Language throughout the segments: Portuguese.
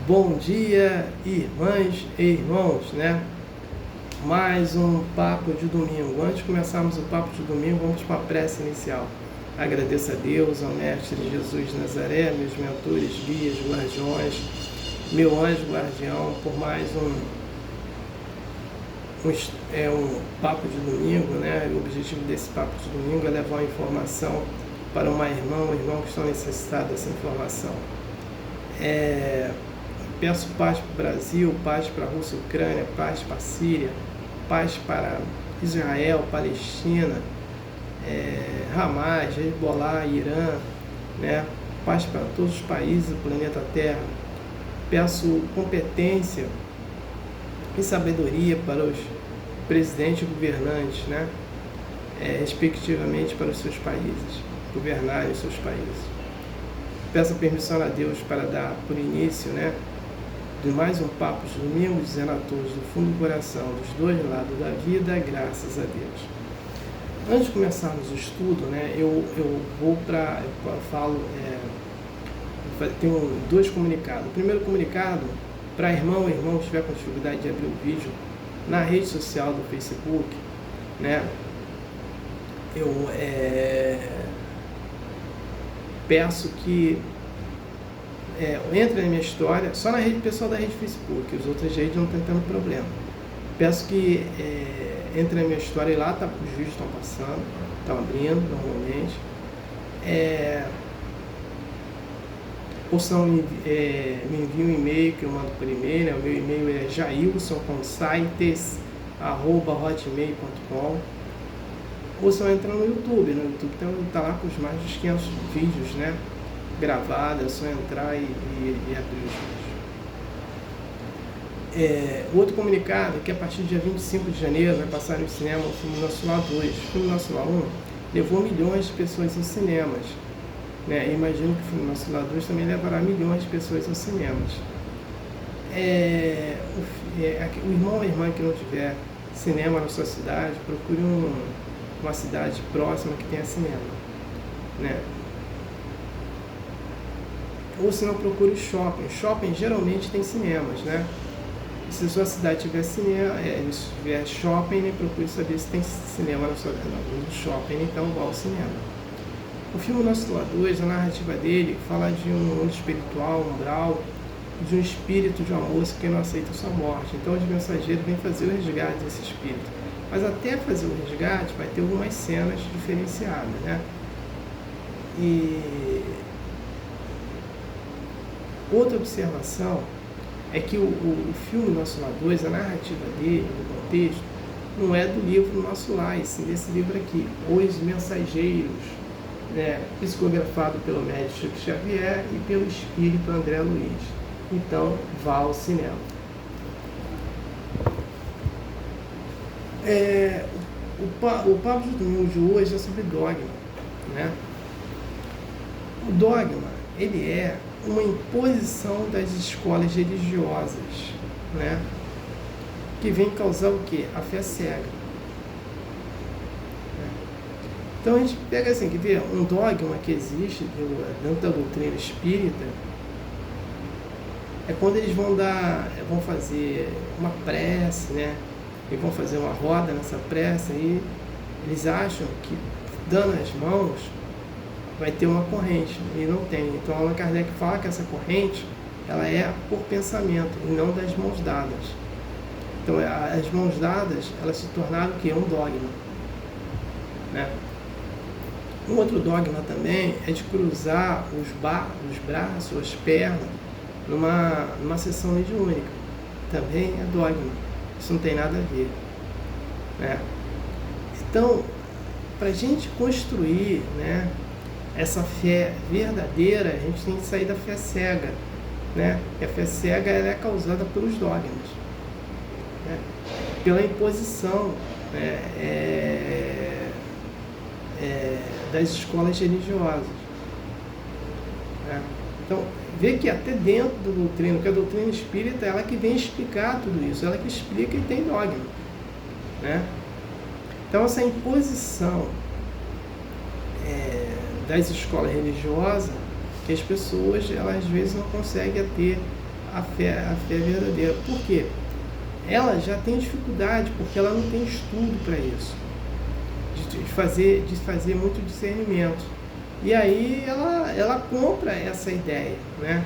Bom dia, irmãs e irmãos, né? Mais um papo de domingo. Antes de começarmos o papo de domingo, vamos para a prece inicial. Agradeço a Deus, ao Mestre Jesus de Nazaré, meus mentores, guias, guardiões, meu anjo guardião, por mais um papo de domingo, né? O objetivo desse papo de domingo é levar uma informação para uma irmã ou irmão que estão necessitados dessa informação. Peço paz para o Brasil, paz para a Rússia, Ucrânia, paz para a Síria, paz para Israel, Palestina, Hamas, Hezbollah, Irã, né? Paz para todos os países do planeta Terra. Peço competência e sabedoria para os presidentes e governantes, né? Respectivamente para os seus países, governarem os seus países. Peço permissão a Deus para dar por início, né, de mais um papo de domingo, dizendo a todos do fundo do coração, dos dois lados da vida, graças a Deus. Antes de começarmos o estudo, né, eu tenho dois comunicados. O primeiro comunicado, para irmão ou irmão que estiver com dificuldade de abrir o vídeo na rede social do Facebook, né, eu peço que entre na minha história, só na rede pessoal da rede Facebook, as outras redes não estão tendo problema. Peço que entre na minha história e lá os vídeos estão passando, estão abrindo normalmente. Ou me enviem um e-mail que eu mando por e-mail, né? O meu e-mail é jailson.consaites@hotmail.com. Ou se eu entrar no YouTube, está lá com os mais de 500 vídeos, né, gravados, é só entrar e abrir os vídeos. O outro comunicado, que a partir do dia 25 de janeiro vai passar no cinema o filme Nosso Lar 2. O filme Nosso Lar 1 levou milhões de pessoas aos cinemas, né? Imagino que o filme Nosso Lar 2 também levará milhões de pessoas aos cinemas. O irmão ou a irmã que não tiver cinema na sua cidade, procure uma cidade próxima que tenha cinema, né? Ou se não, procure shopping. Shopping geralmente tem cinemas, né? E se a sua cidade tiver cinema, se tiver shopping, né, procure saber se tem cinema no shopping, então vá ao cinema. O filme Nosso Lar 2, a narrativa dele fala de um mundo espiritual, umbral, de um espírito de uma moça que não aceita sua morte. Então os mensageiros vêm fazer o resgate desse espírito. Mas até fazer o resgate vai ter algumas cenas diferenciadas, né? E outra observação é que o filme Nosso Lar 2, a narrativa dele, no contexto, não é do livro Nosso Lar, e sim desse livro aqui, Os Mensageiros, né? Psicografado pelo médico Chico Xavier e pelo espírito André Luiz. Então, vá ao cinema. O papo de domingo de hoje é sobre dogma, né? O dogma, ele é uma imposição das escolas religiosas, né? Que vem causar o quê? A fé cega. Então a gente pega assim, quer ver? Um dogma que existe dentro da doutrina espírita é quando eles vão fazer uma prece, né? E vão fazer uma roda nessa prece e eles acham que dando as mãos vai ter uma corrente, e não tem. Então Allan Kardec fala que essa corrente ela é por pensamento e não das mãos dadas. Então as mãos dadas elas se tornaram o quê? Um dogma, né? Um outro dogma também é de cruzar os braços, as pernas numa sessão mediúnica. Também é dogma. Isso não tem nada a ver, né? Então, para a gente construir, né, essa fé verdadeira, a gente tem que sair da fé cega, né? E a fé cega ela é causada pelos dogmas, né? Pela imposição, né, das escolas religiosas, né? Então, vê que até dentro da doutrina, que a doutrina espírita, ela que vem explicar tudo isso, ela que explica e tem dogma, né? Então essa imposição das escolas religiosas, que as pessoas, elas às vezes não conseguem ter a fé verdadeira. Por quê? Ela já tem dificuldade, porque ela não tem estudo para isso, de fazer muito discernimento. E aí ela compra essa ideia, né?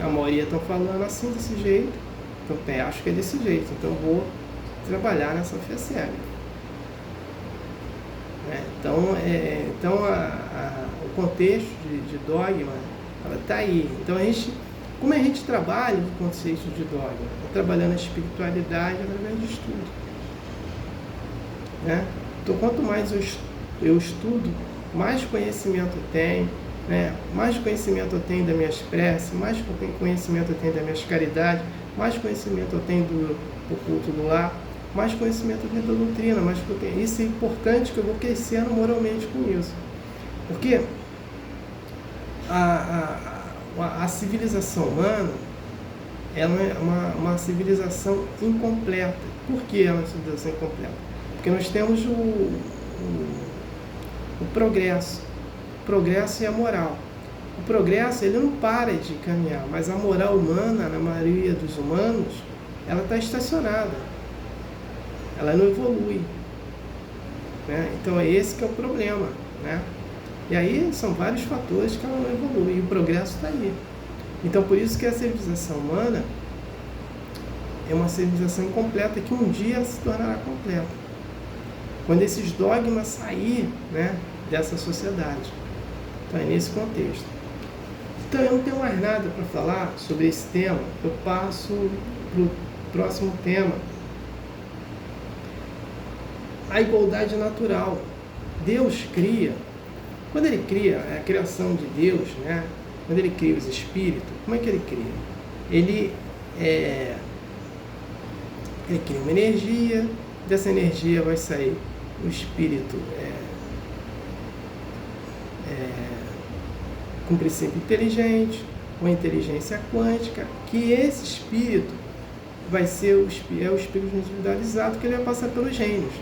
A maioria estão falando assim, desse jeito, então acho que é desse jeito, então eu vou trabalhar nessa fé cega. Então, o contexto de dogma, ela está aí. Então, como a gente trabalha o conceito de dogma? Trabalhando a espiritualidade através de estudo. Né? Então, quanto mais eu estudo, mais conhecimento eu tenho, né? Mais conhecimento eu tenho das minhas preces, mais conhecimento eu tenho das minhas caridades, mais conhecimento eu tenho do culto do lar, mais conhecimento eu tenho da doutrina, mais isso é importante, que eu vou crescendo moralmente com isso. Porque a civilização humana, ela é uma civilização incompleta. Por que ela é uma civilização incompleta? Porque nós temos o progresso. O progresso e a moral. O progresso, ele não para de caminhar, mas a moral humana, na maioria dos humanos, ela está estacionada. Ela não evolui. Né? Então é esse que é o problema. Né? E aí são vários fatores que ela não evolui, e o progresso está aí. Então por isso que a civilização humana é uma civilização incompleta, que um dia se tornará completa. Quando esses dogmas saírem, né, dessa sociedade. Então é nesse contexto. Então eu não tenho mais nada para falar sobre esse tema, eu passo para o próximo tema. A igualdade natural. Deus cria, quando ele cria a criação de Deus, né? Quando ele cria os espíritos, como é que ele cria? Ele cria uma energia, dessa energia vai sair o espírito com princípio inteligente, com inteligência quântica, que esse espírito vai ser o espírito individualizado, que ele vai passar pelos reinos,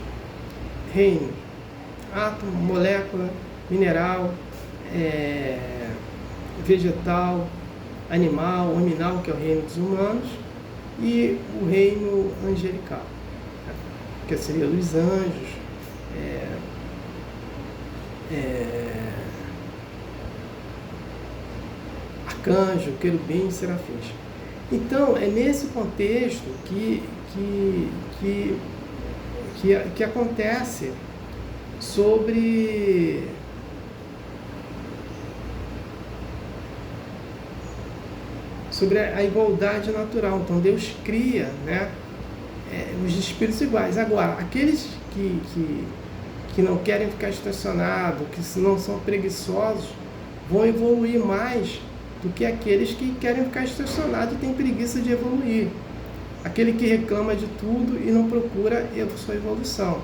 átomo, molécula, mineral, vegetal, animal, hominal, que é o reino dos humanos, e o reino angelical, que seria dos anjos, arcanjo, querubim e serafins. Então, é nesse contexto que acontece sobre a igualdade natural. Então Deus cria, né, os espíritos iguais. Agora, aqueles que não querem ficar estacionados, que não são preguiçosos, vão evoluir mais do que aqueles que querem ficar estacionados e têm preguiça de evoluir. Aquele que reclama de tudo e não procura sua evolução.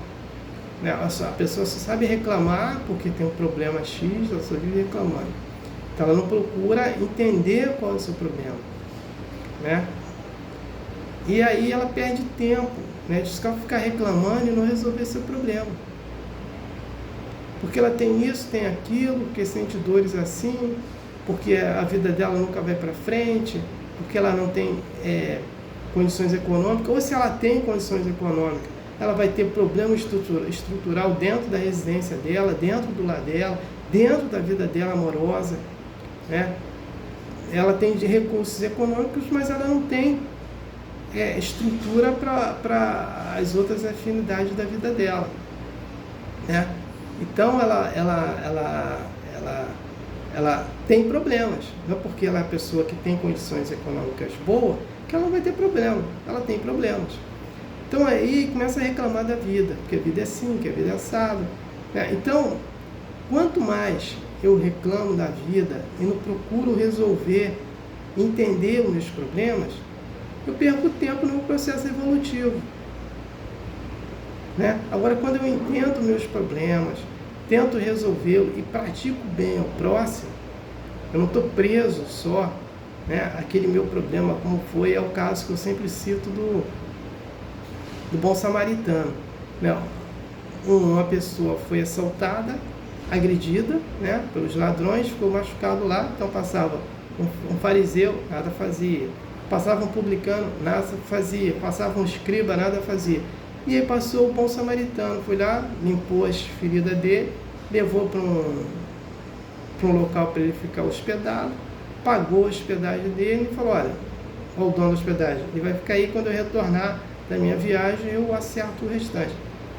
A pessoa só sabe reclamar porque tem um problema X, ela só vive reclamando. Então ela não procura entender qual é o seu problema. Né? E aí ela perde tempo, né, de ficar reclamando e não resolver seu problema. Porque ela tem isso, tem aquilo, porque sente dores assim, porque a vida dela nunca vai para frente, porque ela não tem condições econômicas, ou se ela tem condições econômicas, ela vai ter problema estrutural dentro da residência dela, dentro do lar dela, dentro da vida dela amorosa, né? Ela tem recursos econômicos, mas ela não tem estrutura para as outras afinidades da vida dela, né? Então ela tem problemas. Não é porque ela é a pessoa que tem condições econômicas boas que ela não vai ter problema. Ela tem problemas. Então aí começa a reclamar da vida, porque a vida é assim, que a vida é assado, né? Então, quanto mais eu reclamo da vida e não procuro resolver, entender os meus problemas, eu perco tempo no processo evolutivo. Né? Agora, quando eu entendo meus problemas, tento resolvê-los e pratico bem ao próximo, eu não estou preso só, né, àquele meu problema, como é o caso que eu sempre cito do bom samaritano. Não, uma pessoa foi assaltada, agredida, né, pelos ladrões, ficou machucado lá, então passava um fariseu, nada fazia. Passava um publicano, nada fazia. Passava um escriba, nada fazia. E aí passou o bom samaritano, foi lá, limpou as feridas dele, levou para um local para ele ficar hospedado, pagou a hospedagem dele e falou, olha, ao dono da hospedagem, ele vai ficar aí, quando eu retornar da minha viagem, eu acerto o restante.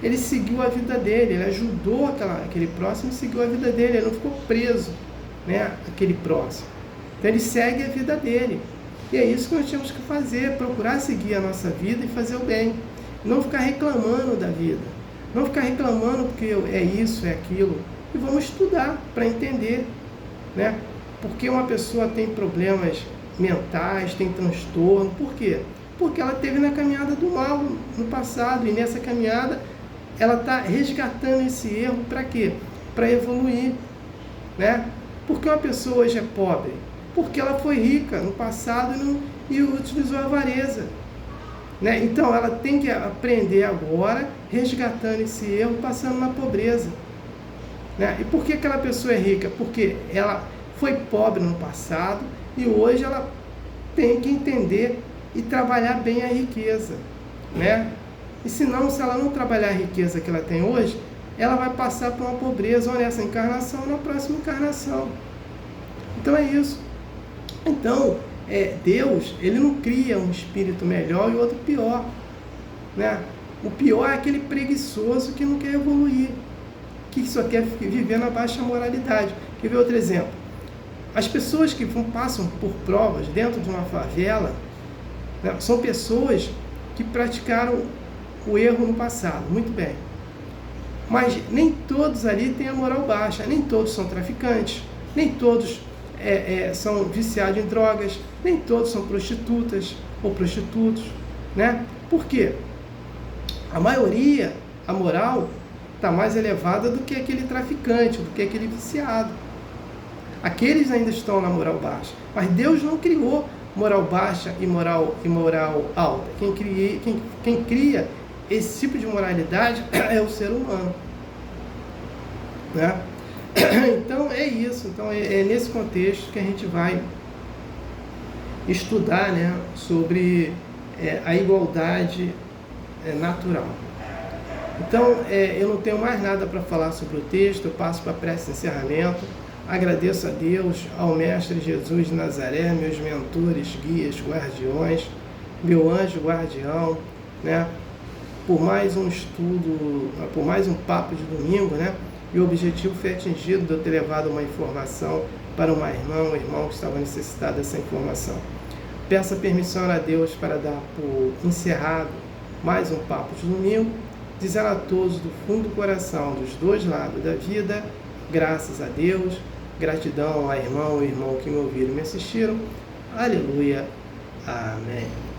Ele seguiu a vida dele, ele ajudou aquele próximo e seguiu a vida dele, ele não ficou preso, né, aquele próximo. Então ele segue a vida dele. E é isso que nós temos que fazer, procurar seguir a nossa vida e fazer o bem. Não ficar reclamando da vida, não ficar reclamando porque é isso, é aquilo. E vamos estudar para entender, né? Porque uma pessoa tem problemas mentais, tem transtorno, por quê? Porque ela teve na caminhada do mal no passado, e nessa caminhada ela está resgatando esse erro para quê? Para evoluir, né? Porque uma pessoa hoje é pobre? Porque ela foi rica no passado e utilizou a avareza, né? Então ela tem que aprender agora, resgatando esse erro, passando na pobreza, né? E por que aquela pessoa é rica? Porque ela foi pobre no passado e hoje ela tem que entender e trabalhar bem a riqueza, né? E senão, se ela não trabalhar a riqueza que ela tem hoje, ela vai passar por uma pobreza, ou nessa encarnação, ou na próxima encarnação. Então é isso. Então, Deus, ele não cria um espírito melhor e outro pior, né? O pior é aquele preguiçoso que não quer evoluir, que só quer viver na baixa moralidade. Quer ver outro exemplo? As pessoas que passam por provas dentro de uma favela, né, são pessoas que praticaram o erro no passado, muito bem. Mas nem todos ali têm a moral baixa, nem todos são traficantes, nem todos são viciados em drogas, nem todos são prostitutas ou prostitutos, né? Por quê? A maioria, a moral está mais elevada do que aquele traficante, do que aquele viciado. Aqueles ainda estão na moral baixa, mas Deus não criou moral baixa e moral alta. Quem cria esse tipo de moralidade é o ser humano, né? Então é isso. Então é nesse contexto que a gente vai estudar, né, sobre a igualdade natural. Então eu não tenho mais nada para falar sobre o texto. Eu passo para a prece de encerramento. Agradeço a Deus, ao Mestre Jesus de Nazaré, meus mentores, guias, guardiões, meu anjo guardião, né, por mais um estudo, por mais um papo de domingo, né? E o objetivo foi atingido de eu ter levado uma informação para uma irmã, um irmão que estava necessitado dessa informação. Peço a permissão a Deus para dar por encerrado mais um papo de domingo, dizendo a todos do fundo do coração, dos dois lados da vida, graças a Deus, gratidão à irmã ou irmão que me ouviram e me assistiram. Aleluia. Amém.